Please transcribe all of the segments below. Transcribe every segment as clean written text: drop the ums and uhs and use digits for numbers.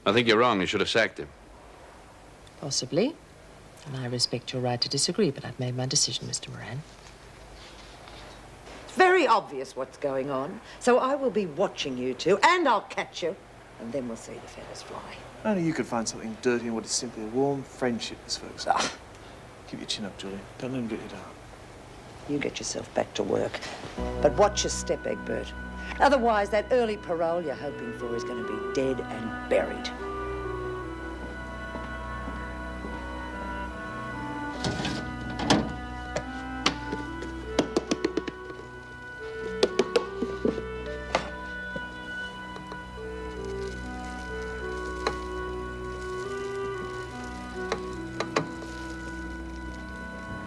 I think you're wrong. You should have sacked him. Possibly. And I respect your right to disagree, but I've made my decision, Mr. Moran. It's very obvious what's going on, so I will be watching you two, and I'll catch you, and then we'll see the feathers fly. Only you could find something dirty in what is simply a warm friendship, Miss Ferguson. Ah. Keep your chin up, Julie. Don't let him get you down. You get yourself back to work. But watch your step, Egbert. Otherwise, that early parole you're hoping for is going to be dead and buried.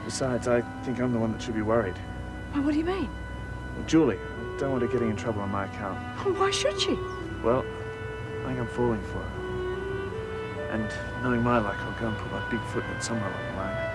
Besides, I think I'm the one that should be worried. Well, what do you mean? Well, Julie, I don't want her getting in trouble on my account. Well, why should she? Well, I think I'm falling for her. And knowing my luck, I'll go and put my big foot in it somewhere along the line.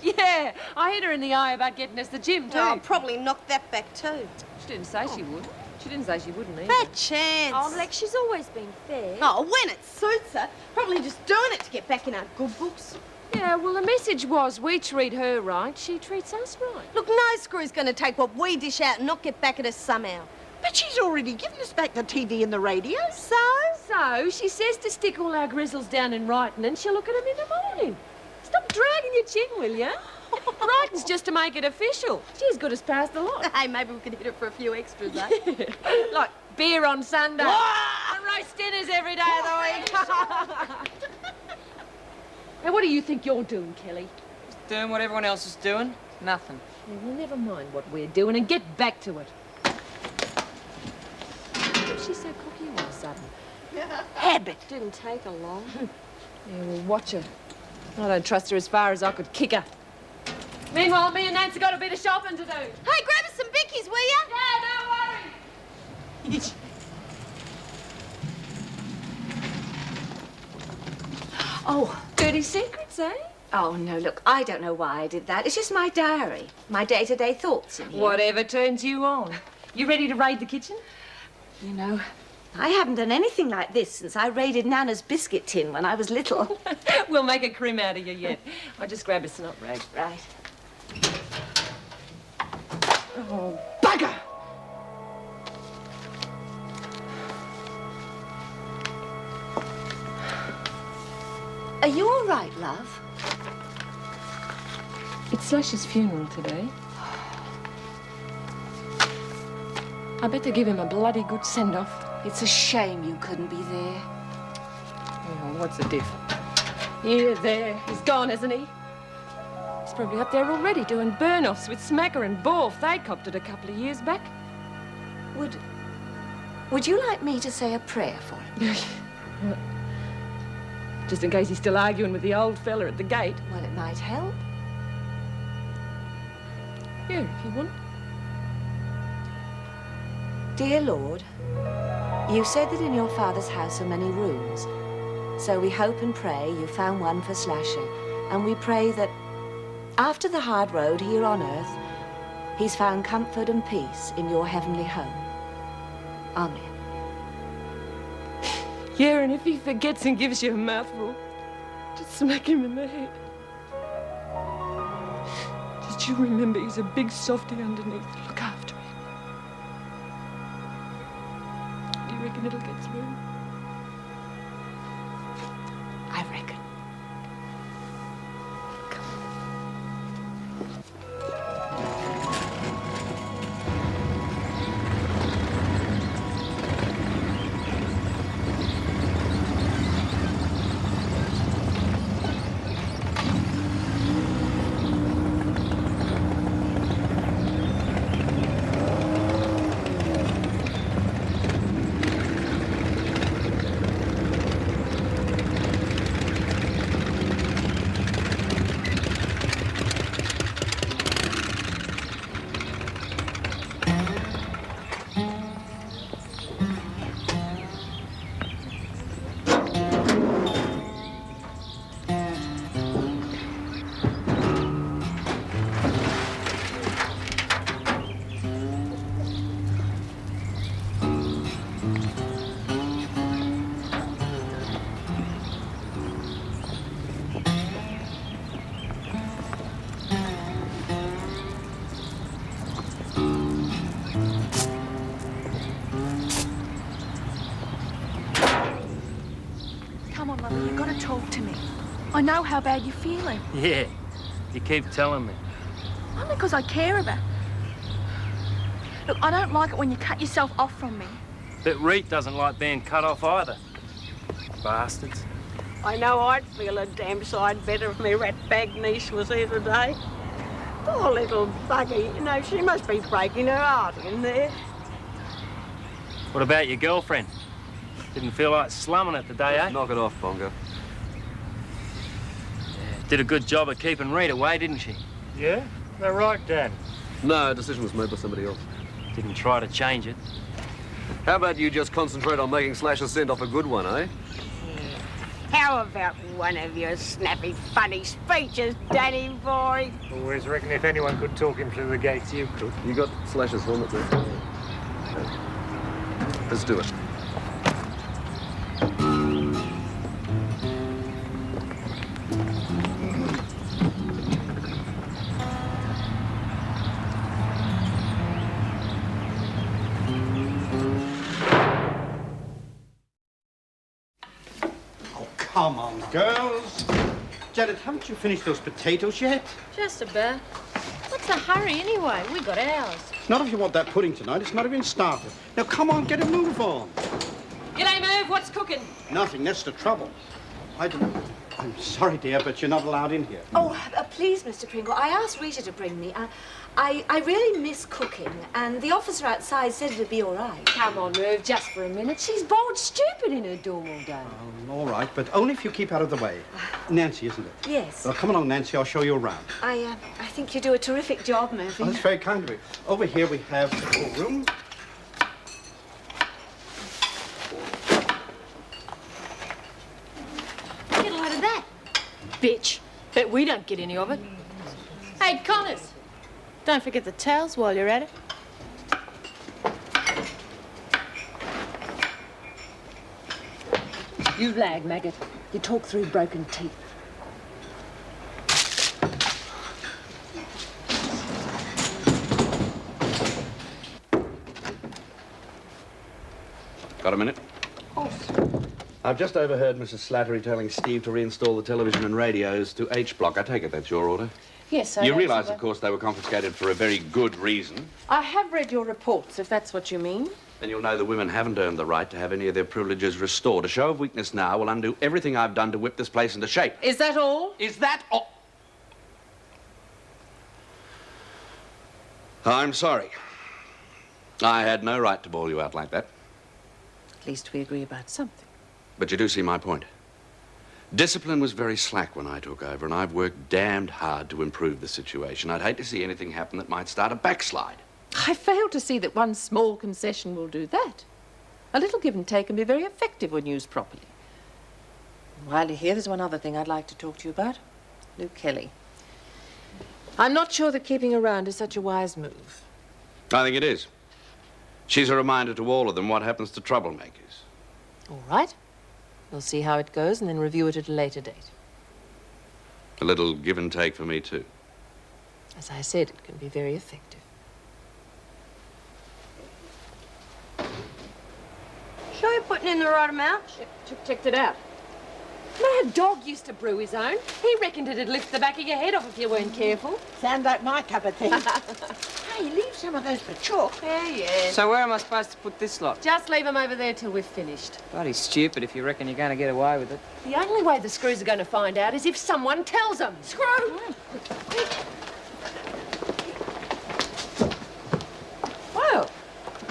Yeah, I hit her in the eye about getting us the gym, too. I'll probably knock that back, too. She didn't say she would. She didn't say she wouldn't either. Bad chance. Oh, Lex, she's always been fair. Oh, when it suits her. Probably just doing it to get back in our good books. Yeah, well, the message was we treat her right, she treats us right. Look, no screw's going to take what we dish out and not get back at us somehow. But she's already given us back the TV and the radio. So, she says to stick all our grizzles down in writing and she'll look at them in the morning. Stop dragging your chin, will you? Writing's just to make it official. She's good as passed the lot. Hey, maybe we could hit her for a few extras, eh? Like beer on Sunday. And roast dinners every day of the week. Now, what do you think you're doing, Kelly? Just doing what everyone else is doing. Nothing. Yeah, well, never mind what we're doing and get back to it. She's so cocky all of a sudden. Habit. Didn't take her long. Yeah, well, watch her. I don't trust her as far as I could kick her. Meanwhile, me and Nancy got a bit of shopping to do. Hey, grab us some bickies, will you? Yeah, don't worry. Oh. Dirty secrets, eh? Oh, no, look, I don't know why I did that. It's just my diary. My day-to-day thoughts in here. Whatever turns you on. You ready to raid the kitchen? You know, I haven't done anything like this since I raided Nana's biscuit tin when I was little. We'll make a crim out of you yet. I'll just grab a snot rag. Right. Oh, bugger! Are you all right, love? It's Slash's funeral today. I better give him a bloody good send-off. It's a shame you couldn't be there. Oh, what's the diff? Here, there. He's gone, isn't he? He's probably up there already doing burn-offs with Smacker and Borf. They copped it a couple of years back. Would you like me to say a prayer for him? Just in case he's still arguing with the old fella at the gate. Well, it might help. Yeah, if you want. Dear Lord, you said that in your father's house are many rooms. So we hope and pray you found one for Slasher. And we pray that after the hard road here on earth, he's found comfort and peace in your heavenly home. Amen. Yeah, and if he forgets and gives you a mouthful, just smack him in the head. Just you remember he's a big softy underneath. Look after him. Do you reckon it'll get through? I reckon. Come on, lovey, you've got to talk to me. I know how bad you're feeling. Yeah, you keep telling me. Only because I care about you. Look, I don't like it when you cut yourself off from me. But Rita doesn't like being cut off either. Bastards. I know I'd feel a damn sight better if my rat-bag niece was here today. Poor little buggy, you know, she must be breaking her heart in there. What about your girlfriend? Didn't feel like slumming it today, eh? Knock it off, Bongo. Did a good job of keeping Rita away, didn't she? Yeah? They're right, Dad. No, a decision was made by somebody else. Didn't try to change it. How about you just concentrate on making Slasher send off a good one, eh? How about one of your snappy, funny speeches, Danny boy? Always reckon if anyone could talk him through the gates, you could. You got Slasher's helmet there? Let's do it. Come on, girls. Janet, haven't you finished those potatoes yet? Just about. What's the hurry anyway? We got ours. Not if you want that pudding tonight. It's not even started. Now, come on, get a move on. G'day, Merv. What's cooking? Nothing. That's the trouble. I'm sorry, dear, but you're not allowed in here. Oh, please, Mr. Pringle. I asked Rita to bring me. I really miss cooking, and the officer outside said it'd be all right. Come on, Merv, just for a minute. She's bored stupid in her dorm all day. All right, but only if you keep out of the way. Nancy, isn't it? Yes. Well, come along, Nancy. I'll show you around. I think you do a terrific job, Murphy. Oh, that's very kind of you. Over here we have the full room. Get a load of that. Bitch. Bet we don't get any of it. Hey, Connors. Don't forget the towels while you're at it. You lag, maggot. You talk through broken teeth. Got a minute? Of course. I've just overheard Mrs. Slattery telling Steve to reinstall the television and radios to H block. I take it that's your order? Yes, I You know, realise, sir. of course, they were confiscated for a very good reason. I have read your reports, if that's what you mean. Then you'll know the women haven't earned the right to have any of their privileges restored. A show of weakness now will undo everything I've done to whip this place into shape. Is that all? Is that all? I'm sorry. I had no right to bawl you out like that. At least we agree about something. But you do see my point. Discipline was very slack when I took over, and I've worked damned hard to improve the situation. I'd hate to see anything happen that might start a backslide. I fail to see that one small concession will do that. A little give and take can be very effective when used properly. While you're here, there's one other thing I'd like to talk to you about. Luke Kelly. I'm not sure that keeping her around is such a wise move. I think it is. She's a reminder to all of them what happens to troublemakers. All right. We'll see how it goes and then review it at a later date. A little give and take for me, too. As I said, it can be very effective. Sure you're putting in the right amount? Checked it out. My dog used to brew his own. He reckoned it'd lift the back of your head off if you weren't careful. Sounds like my cup of tea. Hey, leave some of those for chalk. Yeah. So where am I supposed to put this lot? Just leave them over there till we've finished. Bloody stupid if you reckon you're going to get away with it. The only way the screws are going to find out is if someone tells them. Screw! Well,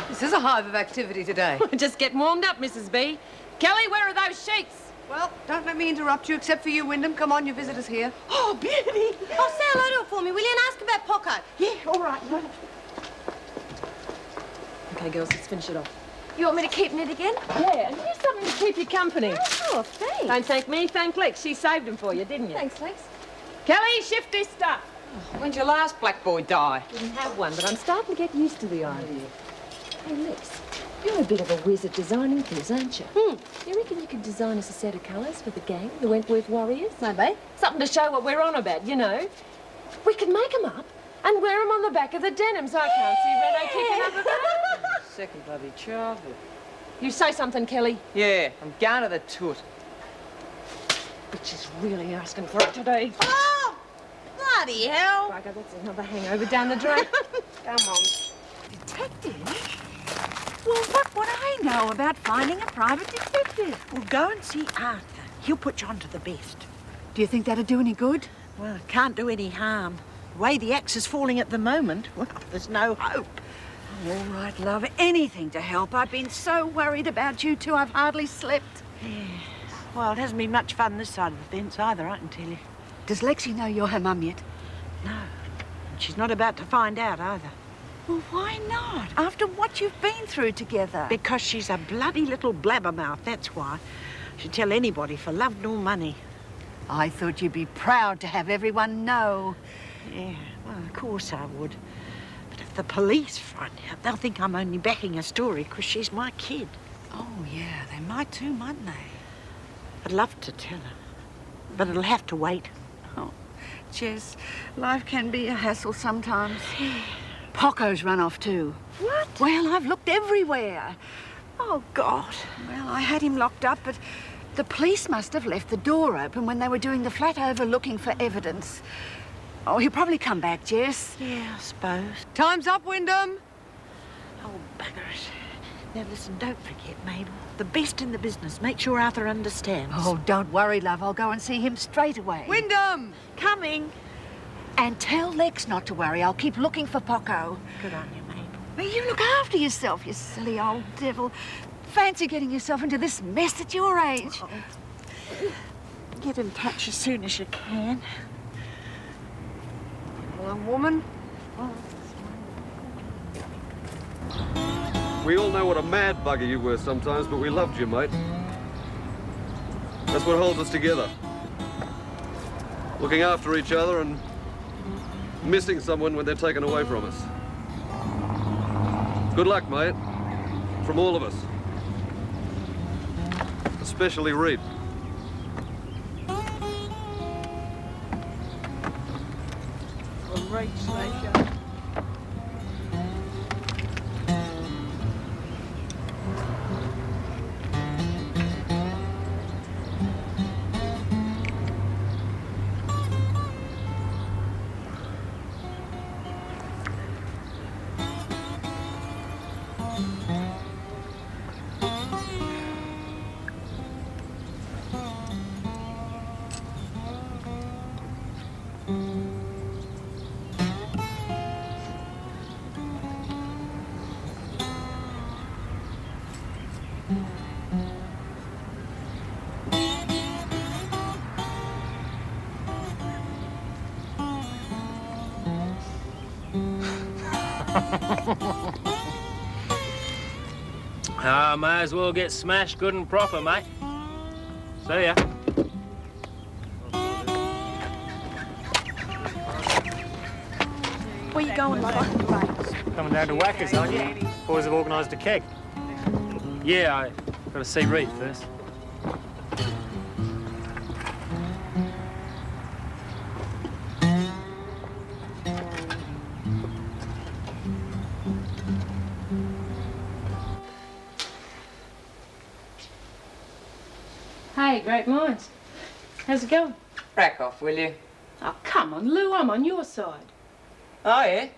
this is a hive of activity today. Just getting warmed up, Mrs. B. Kelly, where are those sheets? Well, don't let me interrupt you, except for you, Wyndham. Come on, your visitor's here. Oh, beauty. Oh, say hello to her for me, will you? And ask about Poco. Yeah, all right. Okay, girls, let's finish it off. You want me to keep knit again? Yeah, and here's something to keep you company. Oh, thanks. Don't thank me, thank Lex. She saved them for you, didn't you? Thanks, Lex. Kelly, shift this stuff. When'd your last black boy die? Didn't have one, but I'm starting to get used to the idea. Hey, Lex, you're a bit of a whiz at designing things, aren't you? You reckon you could design us a set of colours for the gang, the Wentworth Warriors? Maybe. Something to show what we're on about, you know. We could make them up and wear them on the back of the denim so I can't see Renato kicking up a bit. Second bloody childhood. You say something, Kelly. Yeah, I'm going to the toot. Bitch is really asking for it today. Oh! Bloody hell! Bugger, that's another hangover down the drain. Come on. Detective? Well, what would I know about finding a private detective? Well, go and see Arthur. He'll put you on to the best. Do you think that'd do any good? Well, it can't do any harm. The way the axe is falling at the moment, well, there's no hope. All right, love. Anything to help. I've been so worried about you two, I've hardly slept. Yeah. Well, it hasn't been much fun this side of the fence either, I can tell you. Does Lexie know you're her mum yet? No. And she's not about to find out either. Well, why not? After what you've been through together. Because she's a bloody little blabbermouth, that's why. She'd tell anybody for love nor money. I thought you'd be proud to have everyone know. Yeah, well, of course I would. But if the police find out, they'll think I'm only backing her story because she's my kid. Oh, yeah, they might too, mightn't they? I'd love to tell her, but it'll have to wait. Oh, Jess, life can be a hassle sometimes. Poco's run off too. What? Well, I've looked everywhere. Oh, God. Well, I had him locked up, but the police must have left the door open when they were doing the flat over looking for evidence. Oh, he'll probably come back, Jess. Yeah, I suppose. Time's up, Wyndham. Oh, bugger it. Now, listen, don't forget, Mabel. The best in the business. Make sure Arthur understands. Oh, don't worry, love. I'll go and see him straight away. Wyndham! Coming. And tell Lex not to worry. I'll keep looking for Poco. Good on you, Mabel. Well, you look after yourself, you silly old devil. Fancy getting yourself into this mess at your age. Oh. Get in touch as soon as you can. Young woman. We all know what a mad bugger you were sometimes, but we loved you, mate. That's what holds us together. Looking after each other and missing someone when they're taken away from us. Good luck, mate. From all of us. Especially Rita. Great slasher. May as well get smashed good and proper, mate. See ya. Where you going, lover? Coming down to Whackers, aren't you? Boys have organised a keg. Yeah, I got to see Rita first. Hey, great minds. How's it going? Crack off, will you? Oh, come on, Lou, I'm on your side. Oh, yeah?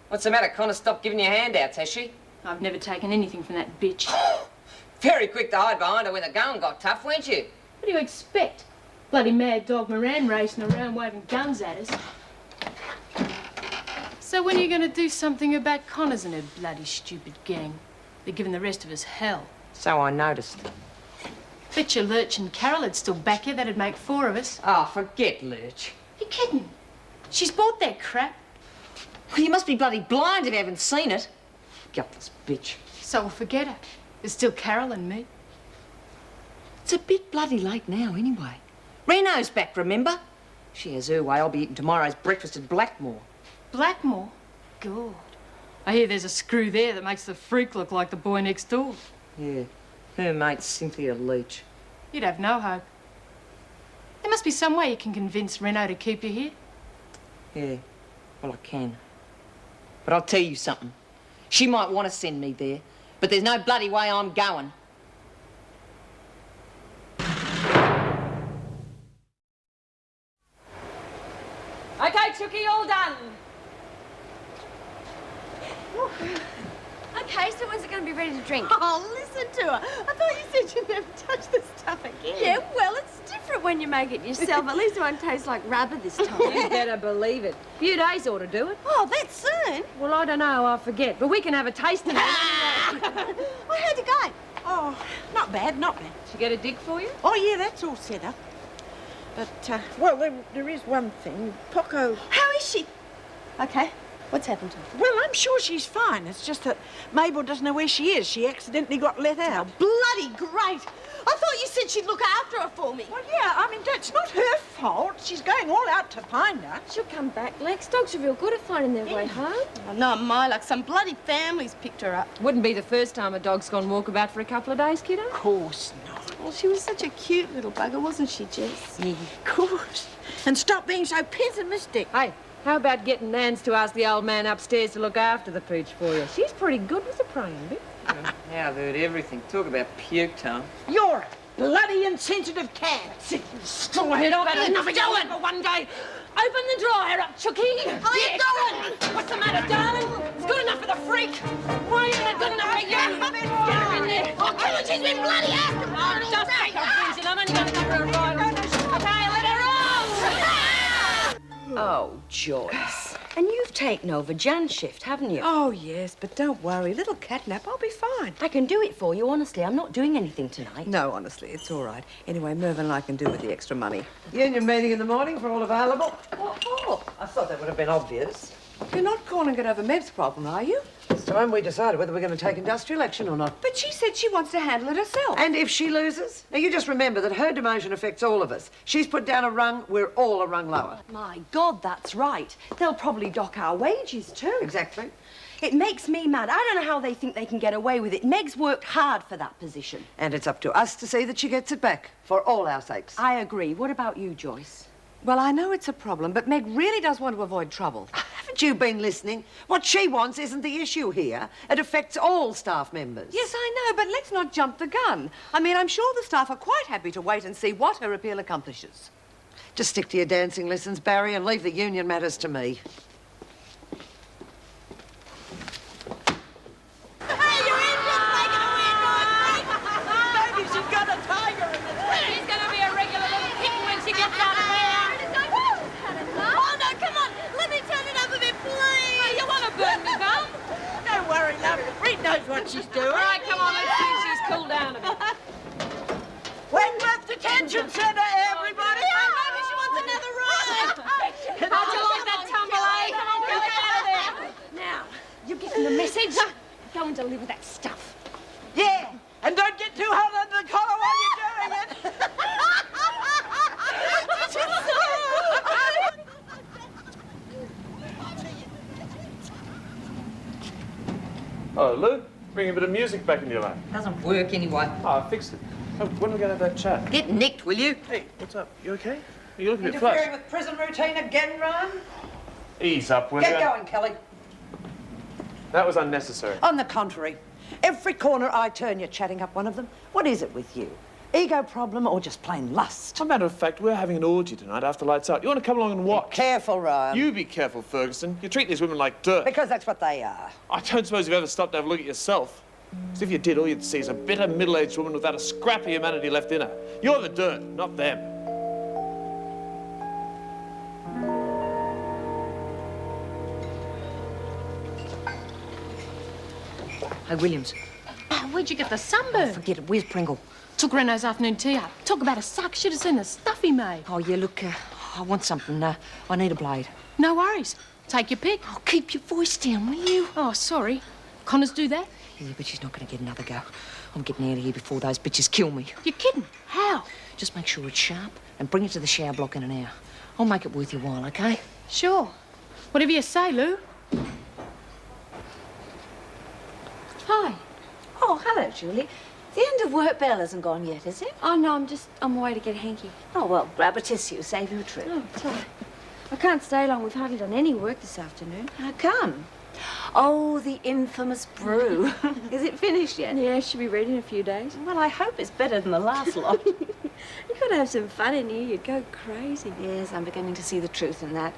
What's the matter? Connor stopped giving you handouts, has she? I've never taken anything from that bitch. Very quick to hide behind her when the going got tough, weren't you? What do you expect? Bloody mad dog Moran racing around waving guns at us. So when are you going to do something about Connors and her bloody stupid gang? They're giving the rest of us hell. So I noticed. Bet you Lurch and Carol would still back you. That'd make 4 of us. Oh, forget Lurch. You kidding? She's bought that crap. Well, you must be bloody blind if you haven't seen it. Gutless bitch. So we'll forget her. There's still Carol and me. It's a bit bloody late now, anyway. Reno's back, remember? She has her way. I'll be eating tomorrow's breakfast at Blackmore. Blackmore? God. I hear there's a screw there that makes the freak look like the boy next door. Yeah. Her mate's Cynthia Leach. You'd have no hope. There must be some way you can convince Reno to keep you here. Yeah, well, I can. But I'll tell you something. She might want to send me there, but there's no bloody way I'm going. Chucky, all done. Okay, so when's it going to be ready to drink? Oh, listen to her. I thought you said you'd never touch this stuff again. Yeah, well, it's different when you make it yourself. At least it won't taste like rubber this time. You better believe it. A few days ought to do it. Oh, that soon? Well, I don't know, I forget. But we can have a taste of it. Well, how'd it go? Oh, not bad, not bad. She get a dig for you? Oh, yeah, that's all set up. But, well, there is one thing. Poco... How is she? Okay. What's happened to her? Well, I'm sure she's fine. It's just that Mabel doesn't know where she is. She accidentally got let out. Bloody great! I thought you said she'd look after her for me. Well, yeah, I mean, that's not her fault. She's going all out to find her. She'll come back, Lex. Dogs are real good at finding their way home. Oh, not my luck. Some bloody family's picked her up. Wouldn't be the first time a dog's gone walkabout for a couple of days, kiddo. Of course not. Well, she was such a cute little bugger, wasn't she, Jess? Yeah, of course. And stop being so pessimistic. Hey, how about getting Nance to ask the old man upstairs to look after the pooch for you? She's pretty good with the praying bit. Now I've heard everything. Talk about puke time. You're a bloody insensitive cat. Strawhead, I've had enough doing for one day. Open the dryer up, Chucky. How are you doing? What's the matter, darling? It's good enough for the freak. Why isn't it good enough for you? Get her in there. Oh, come on, she's been bloody after me. Oh, just take her easy. I'm only going to give her a ride. Okay, let her roll. Oh, Joyce. And you've taken over Jan's shift, haven't you? Oh, yes, but don't worry. Little catnap, I'll be fine. I can do it for you, honestly. I'm not doing anything tonight. No, honestly, it's all right. Anyway, Mervyn and I can do with the extra money. Union meeting in the morning for all available. What for? I thought that would have been obvious. You're not calling it over Meb's problem, are you? It's time we decided whether we're going to take industrial action or not. But she said she wants to handle it herself. And if she loses? Now, you just remember that her demotion affects all of us. She's put down a rung, we're all a rung lower. My God, that's right. They'll probably dock our wages, too. Exactly. It makes me mad. I don't know how they think they can get away with it. Meg's worked hard for that position. And it's up to us to see that she gets it back, for all our sakes. I agree. What about you, Joyce? Well, I know it's a problem, but Meg really does want to avoid trouble. Haven't you been listening? What she wants isn't the issue here. It affects all staff members. Yes, I know, but let's not jump the gun. I mean, I'm sure the staff are quite happy to wait and see what her appeal accomplishes. Just stick to your dancing lessons, Barry, and leave the union matters to me. Hey, your engine's making a weird noise, mate. Maybe she's got a tiger in the tank. She's going to be a regular little kitten when she gets out of there. Oh, no, come on. Let me turn it up a bit, please. Hey, you want to burn me, bum? Don't worry, love. Rita knows what she's doing. All right, come on, let's see if she's cooled down a bit. Wentworth Detention Centre, everybody. Maybe she wants another ride. How'd you like that tumble, eh? Come on, get out of there. Now, you're getting the message. Go and deliver that stuff. Yeah, and don't get too hot under the collar while you're doing it. Oh, Lou, bring a bit of music back into your life. Doesn't work anyway. Oh, I fixed it. Oh, when are we going to have that chat? Get nicked, will you? Hey, what's up? You okay? You look a bit flushed. Interfering with prison routine again, Ryan? Ease up, will you? Get going, Kelly. That was unnecessary. On the contrary. Every corner I turn, you're chatting up one of them. What is it with you? Ego problem or just plain lust? As a matter of fact, we're having an orgy tonight after lights out. You want to come along and watch? Be careful, Ryan. You be careful, Ferguson. You treat these women like dirt. Because that's what they are. I don't suppose you've ever stopped to have a look at yourself. Because if you did, all you'd see is a bitter, middle-aged woman without a scrap of humanity left in her. You're the dirt, not them. Hey, Williams. Where'd you get the sunburn? Forget it. Where's Pringle? Took Renault's afternoon tea out. Talk about a suck. Should have seen the stuff he made. Oh, yeah, look, I want something. I need a blade. No worries. Take your pick. Oh, keep your voice down, will you? Oh, sorry. Connors do that? Yeah, but she's not going to get another go. I'm getting out of here before those bitches kill me. You're kidding. How? Just make sure it's sharp and bring it to the shower block in an hour. I'll make it worth your while, okay? Sure. Whatever you say, Lou. Hi. Oh, hello, Julie. The end of work bell hasn't gone yet, is it? Oh, no, I'm just on my way to get a hanky. Oh, well, grab a tissue, save you a trip. Oh, sorry. I can't stay long. We've hardly done any work this afternoon. How come? Oh, the infamous brew. Is it finished yet? Yeah, should be ready in a few days. Well, I hope it's better than the last lot. You've got to have some fun in here. You'd go crazy. Yes, I'm beginning to see the truth in that.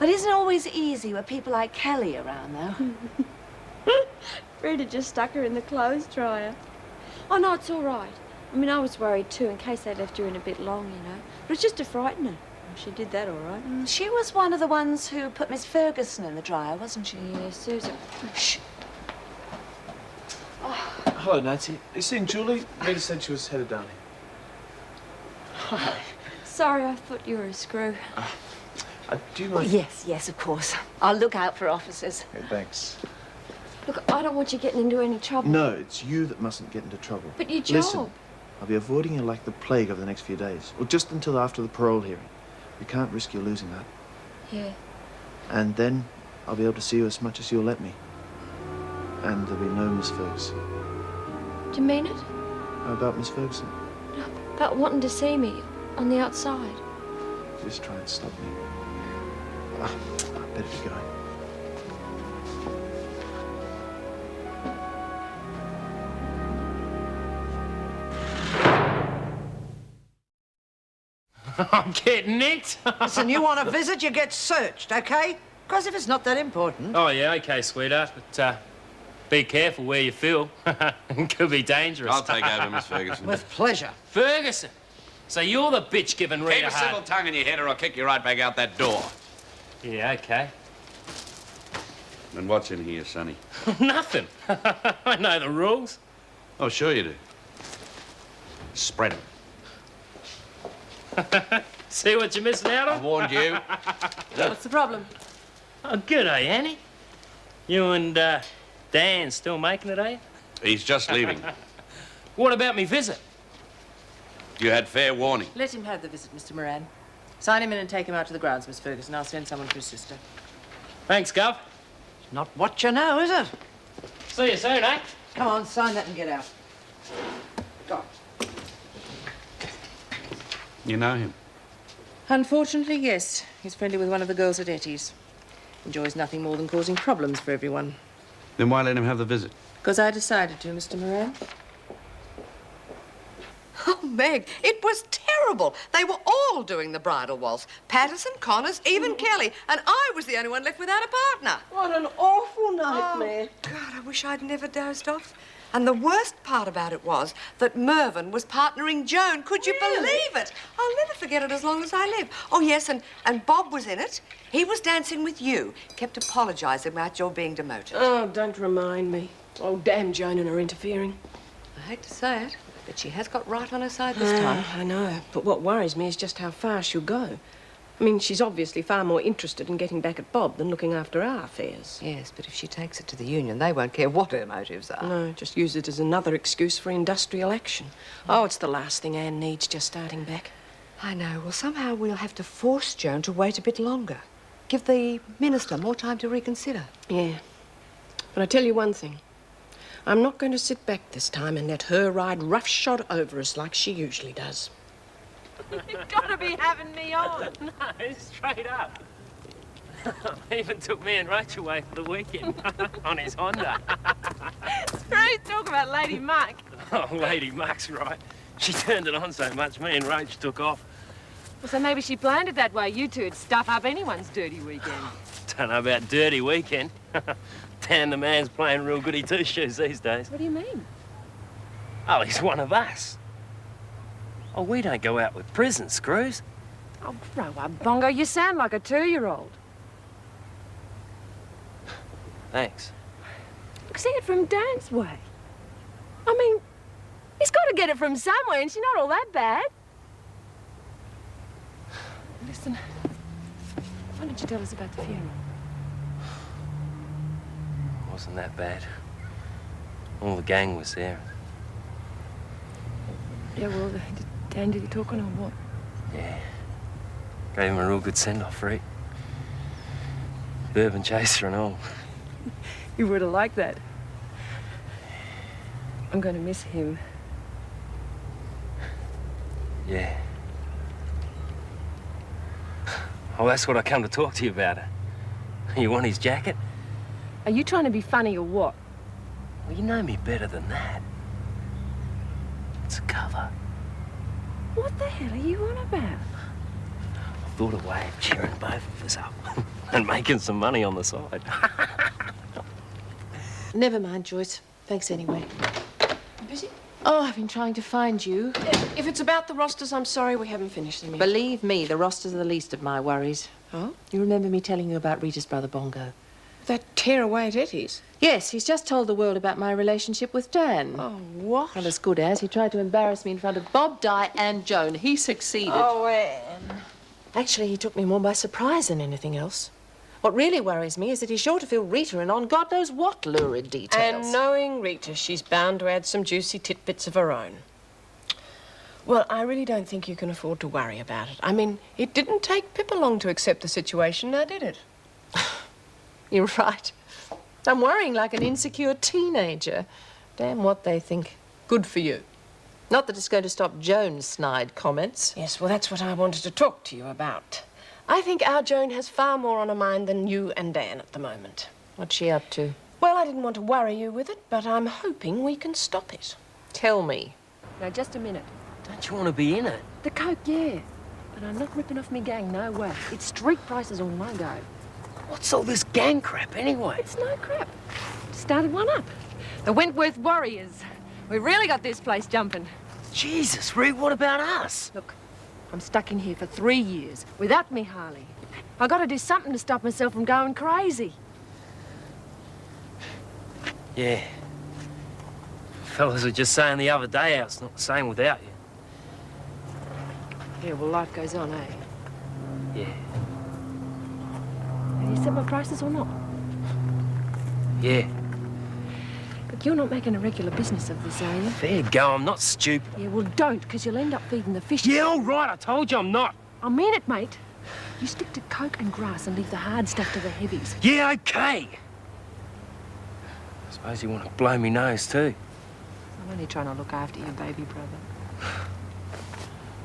It isn't always easy with people like Kelly around, though. Rita just stuck her in the clothes dryer. Oh, no, it's all right. I mean, I was worried too in case they left her in a bit long, you know. But it's just to frighten her. She did that all right. She was one of the ones who put Miss Ferguson in the dryer, wasn't she? Yes, Susan. Shh. Hello, Nancy. You seen Julie? Rita said she was headed down here. Hi. Sorry, I thought you were a screw. Do you mind? Yes, of course. I'll look out for officers. Okay, thanks. Look, I don't want you getting into any trouble. No, it's you that mustn't get into trouble. But your job. Listen, I'll be avoiding you like the plague over the next few days. Or just until after the parole hearing. We can't risk you losing that. Yeah. And then I'll be able to see you as much as you'll let me. And there'll be no Miss Ferguson. Do you mean it? How about Miss Ferguson? About wanting to see me on the outside. Just try and stop me. I better be going. I'm getting nicked. Listen, you want a visit, you get searched, OK? Because if it's not that important... Oh, yeah, OK, sweetheart. But be careful where you feel. It could be dangerous. I'll take over, Miss Ferguson. With pleasure. Ferguson? So you're the bitch giving Rita Keep a civil tongue in your head or I'll kick you right back out that door. Yeah, OK. And what's in here, Sonny? Nothing. I know the rules. Oh, sure you do. Spread them. See what you're missing out on? I warned you. What's the problem? Oh, good, Annie? You and Dan still making it, are you? He's just leaving. What about me visit? You had fair warning. Let him have the visit, Mr. Moran. Sign him in and take him out to the grounds, Miss Ferguson. I'll send someone for his sister. Thanks, Gov. Not what you know, is it? See you soon, eh? Come on, sign that and get out. Go. You know him? Unfortunately, yes. He's friendly with one of the girls at Etty's. Enjoys nothing more than causing problems for everyone. Then why let him have the visit? Because I decided to, Mr. Moran. Oh, Meg, it was terrible. They were all doing the bridal waltz. Patterson, Connors, even Kelly. And I was the only one left without a partner. What an awful nightmare. Oh, God, I wish I'd never dozed off. And the worst part about it was that Mervyn was partnering Joan. Could you believe it? I'll never forget it as long as I live. Oh, yes, and Bob was in it. He was dancing with you. Kept apologising about your being demoted. Oh, don't remind me. Oh, damn Joan and her interfering. I hate to say it, but she has got right on her side this time. I know, but what worries me is just how far she'll go. I mean, she's obviously far more interested in getting back at Bob than looking after our affairs. Yes, but if she takes it to the union, they won't care what her motives are. No, just use it as another excuse for industrial action. Oh, it's the last thing Anne needs, just starting back. I know. Well, somehow we'll have to force Joan to wait a bit longer. Give the minister more time to reconsider. Yeah. But I tell you one thing. I'm not going to sit back this time and let her ride roughshod over us like she usually does. You've got to be having me on. No, straight up. Even took me and Rachel away for the weekend on his Honda. Screw talk about Lady Muck. Oh, Lady Muck's right. She turned it on so much, me and Rach took off. Well, so maybe she planned it that way. You two'd stuff up anyone's dirty weekend. Don't know about dirty weekend. Dan the man's playing real goody two-shoes these days. What do you mean? Oh, he's one of us. Oh, we don't go out with prison screws. Oh, grow up, Bongo. You sound like a 2-year-old. Thanks. See it from Dan's way. I mean, he's got to get it from somewhere, and she's not all that bad. Listen, why didn't you tell us about the funeral? Wasn't that bad. All the gang was there. Yeah, well, Dan, did he talk on or what? Yeah. Gave him a real good send-off for it. Bourbon chaser and all. You would have liked that. I'm going to miss him. Yeah. Oh, that's what I come to talk to you about. You want his jacket? Are you trying to be funny or what? Well, you know me better than that. It's a cover. What the hell are you on about? I thought a way of cheering both of us up. And making some money on the side. Never mind, Joyce. Thanks anyway. You busy? Oh, I've been trying to find you. If it's about the rosters, I'm sorry we haven't finished them yet. Believe me, the rosters are the least of my worries. Oh? You remember me telling you about Rita's brother, Bongo? That tearaway at Eddie's? Yes, he's just told the world about my relationship with Dan. Oh, what? Well, as good as. He tried to embarrass me in front of Bob, Di and Joan. He succeeded. Oh, Anne. Actually, he took me more by surprise than anything else. What really worries me is that he's sure to fill Rita in on God knows what lurid details. And knowing Rita, she's bound to add some juicy tidbits of her own. Well, I really don't think you can afford to worry about it. I mean, it didn't take Pip long to accept the situation, now did it? You're right. I'm worrying like an insecure teenager. Damn what they think. Good for you. Not that it's going to stop Joan's snide comments. Yes, well, that's what I wanted to talk to you about. I think our Joan has far more on her mind than you and Dan at the moment. What's she up to? Well, I didn't want to worry you with it, but I'm hoping we can stop it. Tell me. Now, just a minute. Don't you want to be in it? The coke, yeah. But I'm not ripping off me gang, no way. It's street prices on my go. What's all this gang crap anyway? It's no crap. Started one up. The Wentworth Warriors. We really got this place jumping. Jesus, Rita, what about us? Look, I'm stuck in here for 3 years without me Harley. I got to do something to stop myself from going crazy. Yeah. Fellas were just saying the other day how it's not the same without you. Yeah, well, life goes on, eh? Yeah. Have you set my prices or not? Yeah. But you're not making a regular business of this, are you? Fair go, I'm not stupid. Yeah, well, don't, because you'll end up feeding the fish. Yeah, all right, I told you I'm not. I mean it, mate. You stick to coke and grass and leave the hard stuff to the heavies. Yeah, okay. I suppose you want to blow me nose too. I'm only trying to look after your baby brother.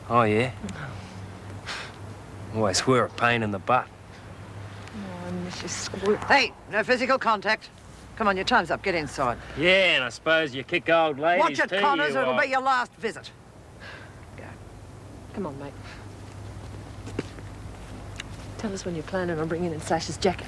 Oh, yeah? Always were a pain in the butt. Oh, I miss you, squirt. Hey, no physical contact. Come on, your time's up. Get inside. Yeah, and I suppose you kick old ladies Watch it, too, Connors, you or it'll be your last visit. Go. Come on, mate. Tell us when you're planning on bringing in Sash's jacket.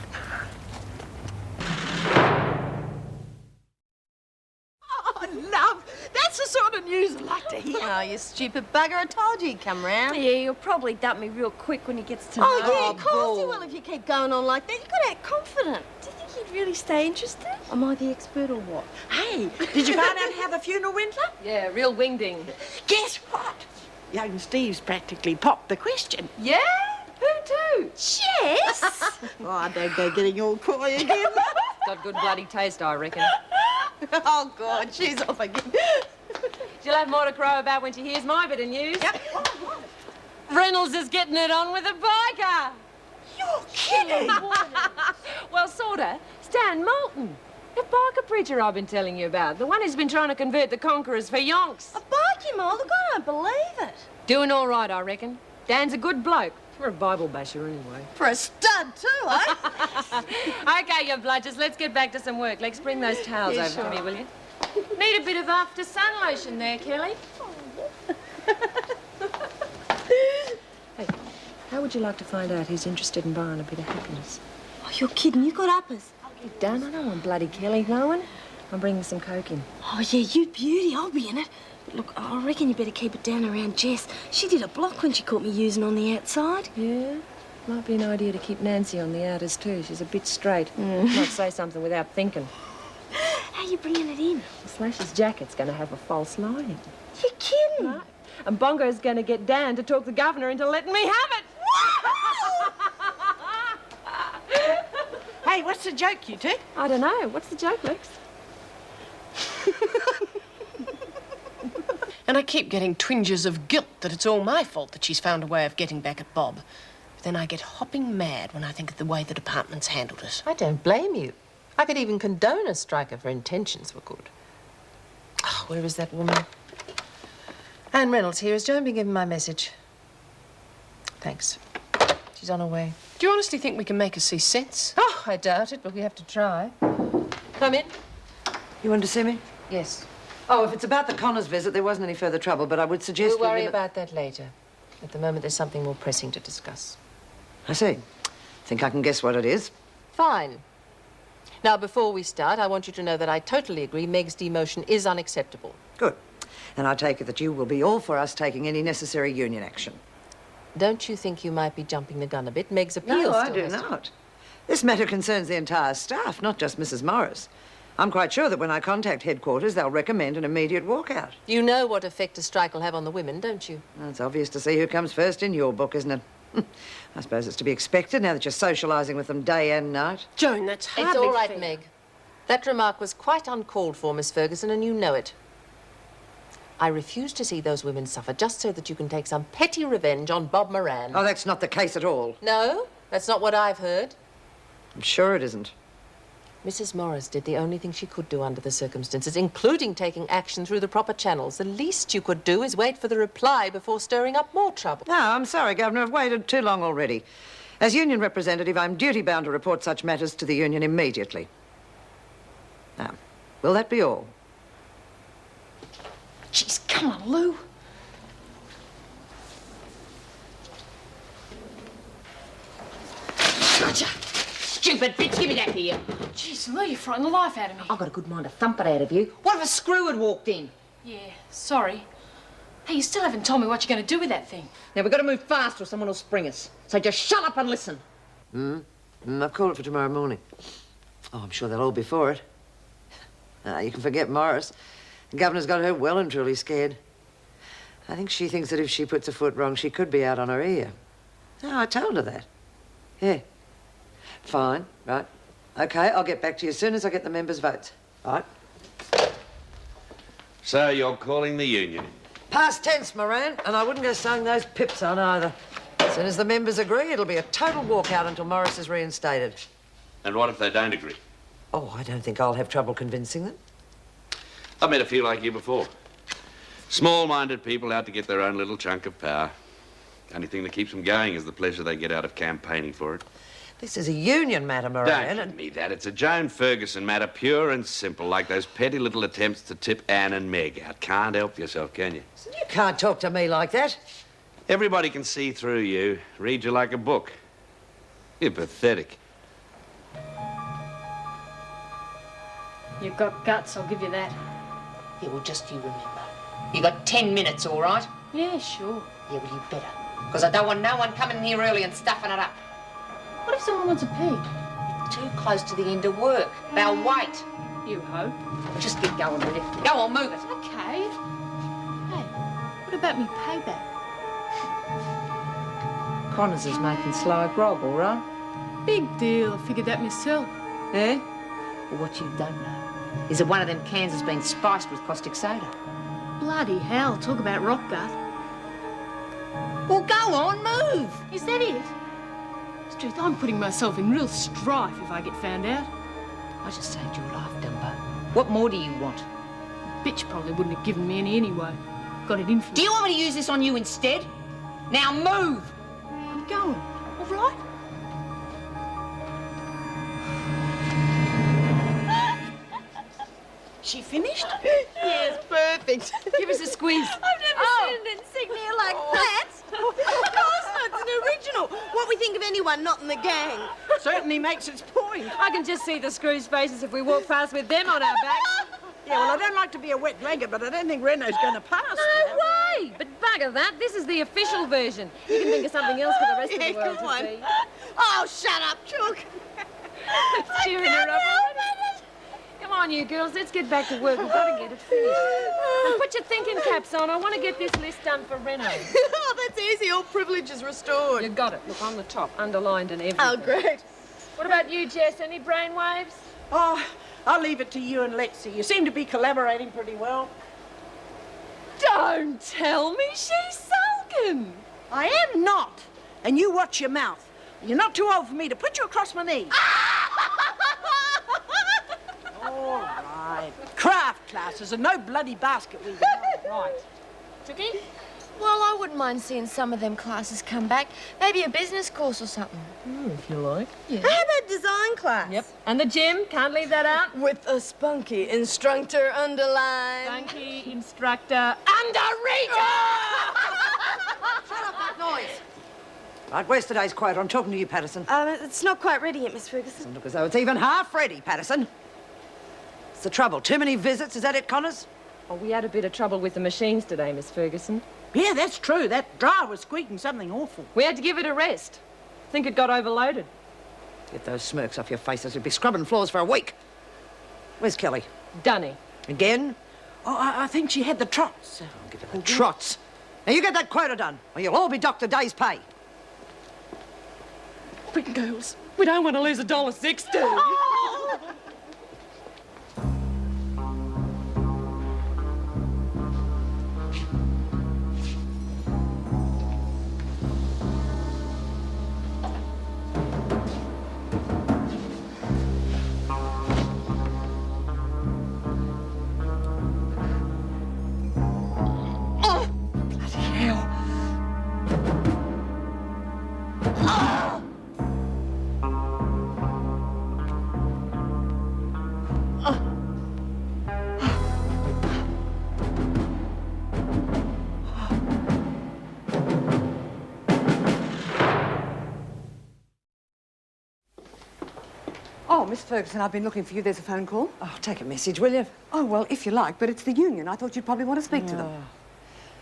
Oh, love, that's the sort of news I like to hear. Oh, you stupid bugger. I told you he'd come round. Yeah, he'll probably dump me real quick when he gets to know. Oh, yeah, of course he will if you keep going on like that. You've got to act confident. Do you think he'd really stay interested? Am I the expert or what? Hey, did you find out how the funeral went, love? Yeah, real wingding. Guess what? Young Steve's practically popped the question. Yeah? Who to? Jess! Oh, don't go getting all coy again. Got good bloody taste, I reckon. Oh, God, she's off again. She'll have more to crow about when she hears my bit of news. Yep. Reynolds is getting it on with a biker. You're kidding. Well, sorta. Stan Moulton. The biker preacher I've been telling you about. The one who's been trying to convert the conquerors for yonks. A bikie, Ma? Look, I don't believe it. Doing all right, I reckon. Dan's a good bloke. For a Bible basher, anyway. For a stud, too, eh? Okay, you bludgers, let's get back to some work. Lex, bring those towels over for me, will you? Need a bit of after-sun lotion there, Kelly. Hey, how would you like to find out who's interested in buying a bit of happiness? Oh, you're kidding. You got uppers. Get done. I don't want bloody Kelly knowing. I'm bringing some coke in. Oh, yeah, you beauty. I'll be in it. But look, I reckon you better keep it down around Jess. She did a block when she caught me using on the outside. Yeah? Might be an idea to keep Nancy on the outers, too. She's a bit straight. Might say something without thinking. How you bringing it in? Slash's jacket's going to have a false lining. You're kidding. Right. And Bongo's going to get Dan to talk the governor into letting me have it. Hey, what's the joke, you two? I don't know. What's the joke, Lex? And I keep getting twinges of guilt that it's all my fault that she's found a way of getting back at Bob. But then I get hopping mad when I think of the way the department's handled it. I don't blame you. I could even condone a strike if her intentions were good. Oh, where is that woman? Anne Reynolds here. Has Joan been given my message? Thanks. She's on her way. Do you honestly think we can make her see sense? Oh, I doubt it, but we have to try. Come in. You want to see me? Yes. Oh, if it's about the Connors visit, there wasn't any further trouble, but I would suggest We'll worry limit... about that later. At the moment, there's something more pressing to discuss. I see. Think I can guess what it is? Fine. Now, before we start, I want you to know that I totally agree Meg's demotion is unacceptable. Good. And I take it that you will be all for us taking any necessary union action. Don't you think you might be jumping the gun a bit? Meg's appeal No, I still do has to- not. This matter concerns the entire staff, not just Mrs. Morris. I'm quite sure that when I contact headquarters, they'll recommend an immediate walkout. You know what effect a strike will have on the women, don't you? Well, it's obvious to see who comes first in your book, isn't it? I suppose it's to be expected now that you're socialising with them day and night. Joan, that's hardly It's all right, fair. Meg. That remark was quite uncalled for, Miss Ferguson, and you know it. I refuse to see those women suffer just so that you can take some petty revenge on Bob Moran. Oh, that's not the case at all. No? That's not what I've heard. I'm sure it isn't. Mrs. Morris did the only thing she could do under the circumstances, including taking action through the proper channels. The least you could do is wait for the reply before stirring up more trouble. No, I'm sorry, Governor. I've waited too long already. As union representative, I'm duty-bound to report such matters to the union immediately. Now, will that be all? Jeez, come on, Lou. Gotcha! Stupid bitch, give me that here. Jeez, Lou, you frightened the life out of me. I've got a good mind to thump it out of you. What if a screw had walked in? Yeah, sorry. Hey, you still haven't told me what you're going to do with that thing. Now, we've got to move fast or someone will spring us. So just shut up and listen. I've called it for tomorrow morning. Oh, I'm sure they'll all be for it. You can forget Morris. The governor's got her well and truly scared. I think she thinks that if she puts a foot wrong, she could be out on her ear. Oh, I told her that. Yeah. Fine, right. Okay, I'll get back to you as soon as I get the members' votes. All right? So you're calling the union? Past tense, Moran, and I wouldn't go sewing those pips on either. As soon as the members agree, it'll be a total walkout until Morris is reinstated. And what if they don't agree? Oh, I don't think I'll have trouble convincing them. I've met a few like you before. Small-minded people out to get their own little chunk of power. The only thing that keeps them going is the pleasure they get out of campaigning for it. This is a union matter, Moran. Don't give me that. It's a Joan Ferguson matter, pure and simple, like those petty little attempts to tip Anne and Meg out. Can't help yourself, can you? You can't talk to me like that. Everybody can see through you, read you like a book. You're pathetic. You've got guts, I'll give you that. Yeah, well, just you remember. You got 10 minutes, all right? Yeah, sure. Yeah, well, you better. Because I don't want no one coming in here early and stuffing it up. What if someone wants a pig? Too close to the end of work. They'll wait. You hope. Well, just get going with it. Go on, move it. Okay. Hey, what about me payback? Connors is making sly grog, all right? Big deal. I figured that myself. Eh? Well, what you don't know is that one of them cans has been spiced with caustic soda. Bloody hell, talk about rock gut. Well, go on, move. Is that it? Truth, I'm putting myself in real strife if I get found out. I just saved your life, Dumbo. What more do you want? The bitch probably wouldn't have given me any anyway. Got it in for me. Do you want me to use this on you instead? Now move! I'm going. All right? She finished? Yes, perfect. Give us a squeeze. I've never seen an insignia like that. Of course not, it's an original. What we think of anyone not in the gang. Certainly makes its point. I can just see the screws' faces if we walk past with them on our backs. Yeah, well, I don't like to be a wet blanket, but I don't think Renault's going to pass. No way! But bugger that, this is the official version. You can think of something else for the rest of the world come to on. see. Oh, shut up, Chook. It's cheering her up already. Come on, you girls, let's get back to work. We've got to get it finished. And put your thinking caps on. I want to get this list done for Renault. Oh, that's easy. All privileges restored. You got it. Look, on the top, underlined and everything. Oh, great. What about you, Jess? Any brainwaves? Oh, I'll leave it to you and Lexie. You seem to be collaborating pretty well. Don't tell me she's sulking. I am not. And you watch your mouth. You're not too old for me to put you across my knee. All right. Craft classes and no bloody basket weaving. Right. Tookie? Well, I wouldn't mind seeing some of them classes come back. Maybe a business course or something. If you like. Yeah. How about design class? Yep. And the gym, can't leave that out. With a spunky instructor underlined. Funky instructor under Rita! Shut up that noise. Right, where's today's quota? I'm talking to you, Patterson. It's not quite ready yet, Miss Ferguson. Doesn't look as though it's even half ready, Patterson. What's the trouble? Too many visits? Is that it, Connors? Oh, we had a bit of trouble with the machines today, Miss Ferguson. Yeah, that's true. That dryer was squeaking something awful. We had to give it a rest. I think it got overloaded. Get those smirks off your faces. We'd be scrubbing floors for a week. Where's Kelly? Dunny. Again? Oh, I think she had the trots. I'll give her the trots. Now, you get that quota done, or you'll all be docked a day's pay. Quick, girls. We don't want to lose $1.60. Oh, Miss Ferguson, I've been looking for you. There's a phone call. Oh, take a message, will you? Oh, well, if you like, but it's the union. I thought you'd probably want to speak to them.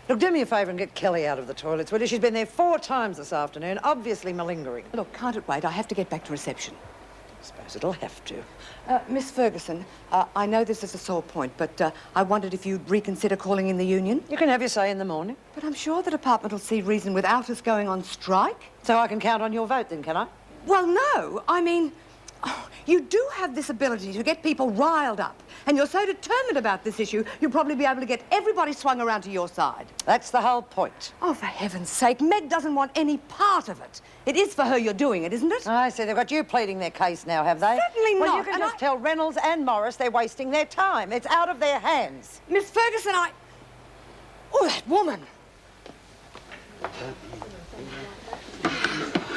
Look, do me a favour and get Kelly out of the toilets, will you? She's been there 4 times this afternoon, obviously malingering. Look, can't it wait? I have to get back to reception. I suppose it'll have to. Miss Ferguson, I know this is a sore point, but I wondered if you'd reconsider calling in the union. You can have your say in the morning. But I'm sure the department will see reason without us going on strike. So I can count on your vote then, can I? Well, no. I mean, you do have this ability to get people riled up. And you're so determined about this issue, you'll probably be able to get everybody swung around to your side. That's the whole point. Oh, for heaven's sake, Meg doesn't want any part of it. It is for her you're doing it, isn't it? I see. They've got you pleading their case now, have they? Certainly well, not. you can just tell Reynolds and Morris they're wasting their time. It's out of their hands. Miss Ferguson, Oh, that woman!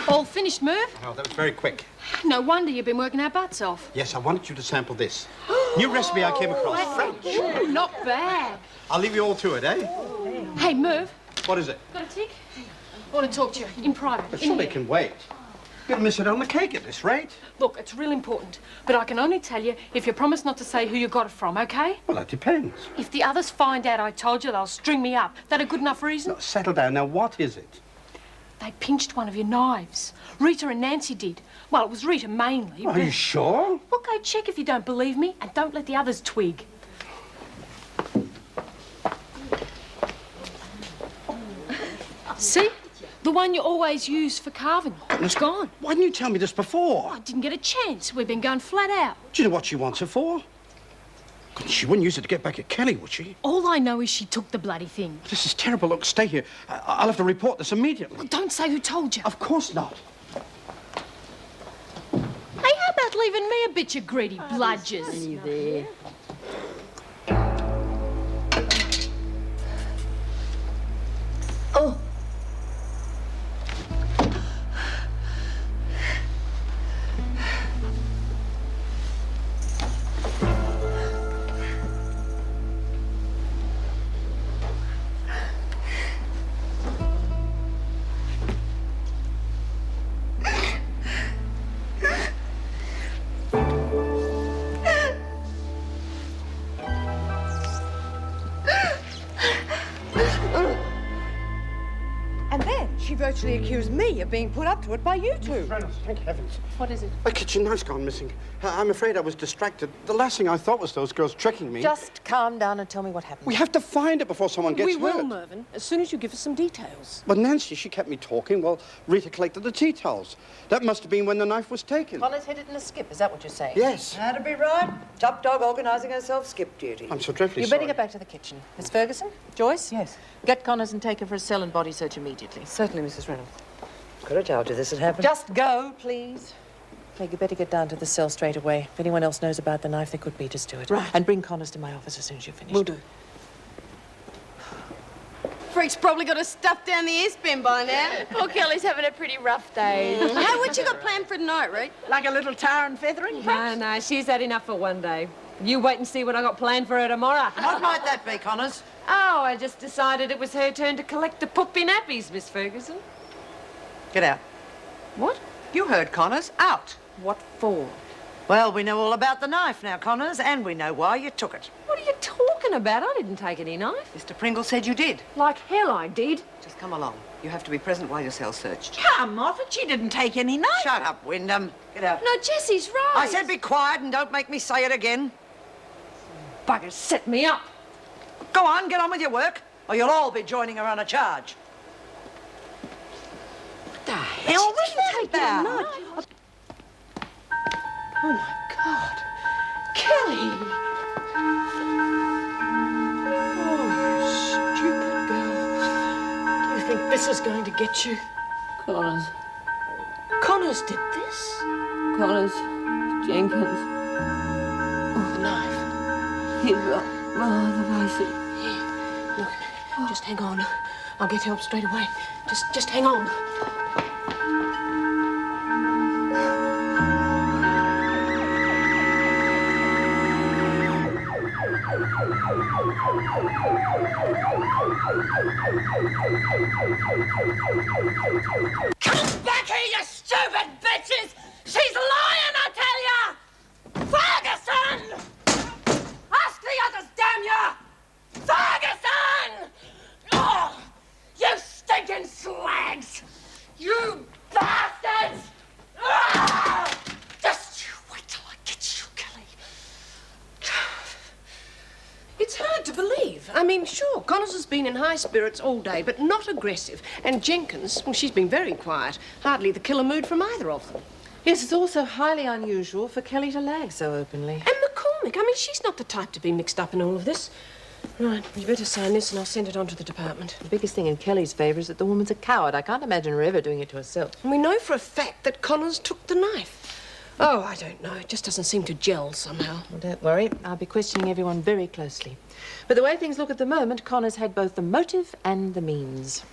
All finished, Merv? Oh, that was very quick. No wonder you've been working our butts off. Yes, I wanted you to sample this. New recipe I came across. French. Ooh, not bad. I'll leave you all to it, eh? Hey, Merv. What is it? Got a tick? I want to talk to you in private. But surely can wait. You'll miss it on the cake at this rate. Look, it's real important, but I can only tell you if you promise not to say who you got it from, okay? Well, that depends. If the others find out I told you, they'll string me up. That a good enough reason? No, settle down. Now, what is it? They pinched one of your knives. Rita and Nancy did. Well, it was Rita mainly. Are you sure? Well, go check if you don't believe me, and don't let the others twig. See? The one you always use for carving. It's gone. Why didn't you tell me this before? I didn't get a chance. We've been going flat out. Do you know what she wants it for? God, she wouldn't use it to get back at Kelly, would she? All I know is she took the bloody thing. This is terrible. Look, stay here. I'll have to report this immediately. Well, don't say who told you. Of course not. Hey, how about leaving me a bit, you greedy bludgers? You there. Oh. And then she virtually accused me of being put up to it by you two. Reynolds, thank heavens. What is it? My kitchen knife's gone missing. I'm afraid I was distracted. The last thing I thought was those girls tricking me. Just calm down and tell me what happened. We have to find it before someone gets We hurt. will, Mervyn, as soon as you give us some details. But Nancy, she kept me talking while Rita collected the tea towels. That must have been when the knife was taken. Connor's headed in a skip, is that what you're saying? Yes. That'd be right. Top dog organising herself skip duty. I'm so dreadfully You sorry. better get back to the kitchen. Miss Ferguson? Joyce? Yes. Get Connors and take her for a cell and body search immediately. Certainly, Mrs. Reynolds. Could have told you this had happened. Just go, please. Meg, you better get down to the cell straight away. If anyone else knows about the knife, they could beat us to it. Right. And bring Connors to my office as soon as you're finished. Will do. Freak's probably got us stuffed down the east bin by now. Poor Kelly's having a pretty rough day. Hey, what you got planned for tonight, Rita? Like a little tar and feathering, perhaps? No, she's had enough for one day. You wait and see what I got planned for her tomorrow. What might that be, Connors? Oh, I just decided it was her turn to collect the puppy nappies, Miss Ferguson. Get out. What? You heard Connors. Out. What for? Well, we know all about the knife now, Connors, and we know why you took it. What are you talking about? I didn't take any knife. Mr. Pringle said you did. Like hell I did. Just come along. You have to be present while your cell's searched. Come off it. She didn't take any knife. Shut up, Wyndham. Get out. No, Jessie's right. I said be quiet and don't make me say it again. Buggers set me up. Go on, get on with your work, or you'll all be joining her on a charge. What the hell was that? Oh, my God. Kelly! Oh, you stupid girl. Do you think this is going to get you? Connors. Connors did this? Connors. Jenkins. The knife. He's got the basic. Here, look, just hang on. I'll get help straight away. Just hang on. Come back here, you stupid bitches! She's lying, I tell ya! Ferguson! Ask the others, damn ya! Ferguson! Oh, you stinking slags! You bastards! Ah! Just you wait till I get you, Kelly. It's hard to believe. I mean, sure, Connors has been in high spirits all day, but not aggressive. And Jenkins, well, she's been very quiet. Hardly the killer mood from either of them. Yes, it's also highly unusual for Kelly to lag so openly. And McCormick, I mean, she's not the type to be mixed up in all of this. Right, you better sign this and I'll send it on to the department. The biggest thing in Kelly's favour is that the woman's a coward. I can't imagine her ever doing it to herself. And we know for a fact that Connors took the knife. Oh, I don't know. It just doesn't seem to gel somehow. Well, don't worry. I'll be questioning everyone very closely. But the way things look at the moment, Connors had both the motive and the means.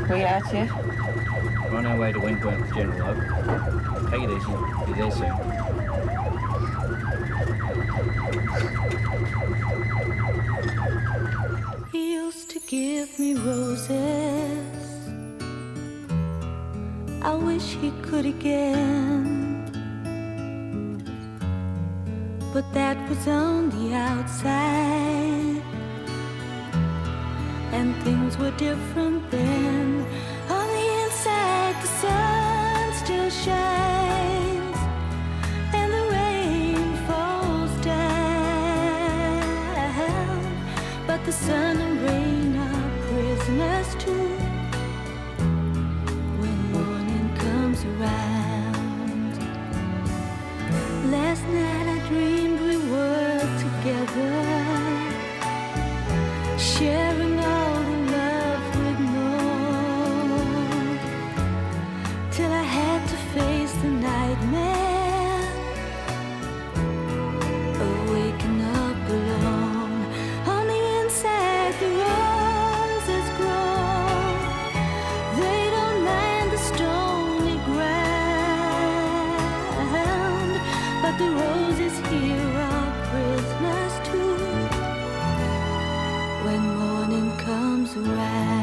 We out here? We're on our way to Wentworth General Oak. Take it easy. Be there soon. He used to give me roses. I wish he could again. But that was on the outside, and things were different then. On the inside, the sun still shines, and the rain falls down. But the sun and rain are prisoners too when morning comes around. Last night I dreamed we were together, sharing all the love we'd known, till I had to face the nightmare of waking up alone. On the inside, the roses grow. They don't mind the stony ground, but the roses here are prisoners too when morning comes around.